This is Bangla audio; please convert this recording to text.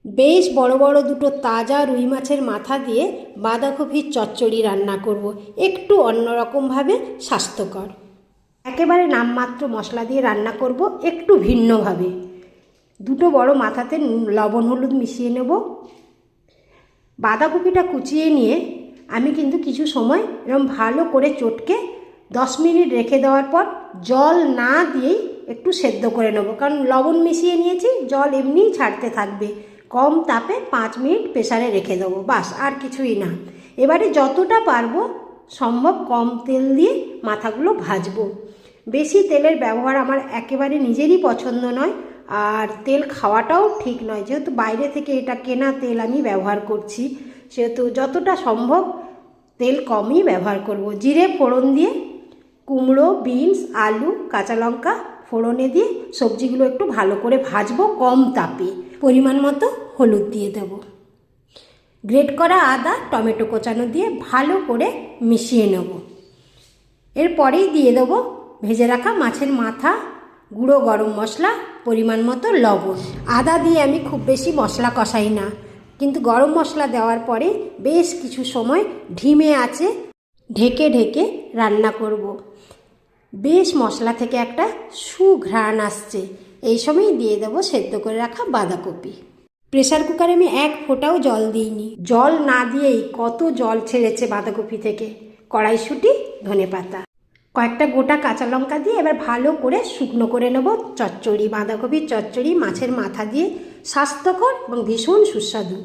বেশ বড় বড় দুটো তাজা রুই মাছের মাথা দিয়ে বাঁধাকপির চচ্চড়ি রান্না করব, একটু অন্যরকমভাবে, স্বাস্থ্যকর। একেবারে নামমাত্র মশলা দিয়ে রান্না করব, একটু ভিন্নভাবে। দুটো বড় মাথাতে লবণ হলুদ মিশিয়ে নেব। বাঁধাকপিটা কুচিয়ে নিয়ে আমি কিন্তু কিছু সময় এরকম ভালো করে চটকে 10 মিনিট রেখে দেওয়ার পর জল না দিয়েই একটু সেদ্ধ করে নেব, কারণ লবণ মিশিয়ে নিয়েছি, জল এমনিই ছাড়তে থাকবে। কম তাপে 5 মিনিট প্রেসারে রেখে দেবো, বাস, আর কিছুই না। এবারে যতটা পারবো সম্ভব কম তেল দিয়ে মাথাগুলো ভাজবো। বেশি তেলের ব্যবহার আমার একেবারে নিজেরই পছন্দ নয়, আর তেল খাওয়াটাও ঠিক নয়, যেহেতু বাইরে থেকে এটা কেনা তেল আমি ব্যবহার করছি, সেহেতু যতটা সম্ভব তেল কমই ব্যবহার করব। জিরে ফোড়ন দিয়ে কুমড়ো, বিনস, আলু, কাঁচা লঙ্কা ফোড়নে দিয়ে সবজিগুলো একটু ভালো করে ভাজবো কম তাপে। পরিমাণ মতো হলুদ দিয়ে দেব। গ্রেট করা আদা, টমেটো কোচানো দিয়ে ভালো করে মিশিয়ে নেব। এরপরেই দিয়ে দেবো ভেজে রাখা মাছের মাথা, গুঁড়ো গরম মশলা, পরিমাণ মতো লবণ। আদা দিয়ে আমি খুব বেশি মশলা কষাই না, কিন্তু গরম মশলা দেওয়ার পরে বেশ কিছু সময় ধিমে আঁচে ঢেকে ঢেকে রান্না করব। বেশ মশলা থেকে একটা সুঘ্রাণ আসছে, এই সময় দিয়ে দেবো সেদ্ধ করে রাখা বাঁধাকপি। প্রেসার কুকারে আমি এক ফোঁটাও জল দিইনি, জল না দিয়েই কত জল ছেড়েছে বাঁধাকপি থেকে। কড়াইশুঁটি, ধনেপাতা, কয়েকটা গোটা কাঁচা লঙ্কা দিয়ে এবার ভালো করে শুকনো করে নেব চচ্চড়ি। বাঁধাকপির চচ্চড়ি মাছের মাথা দিয়ে স্বাস্থ্যকর এবং ভীষণ সুস্বাদু।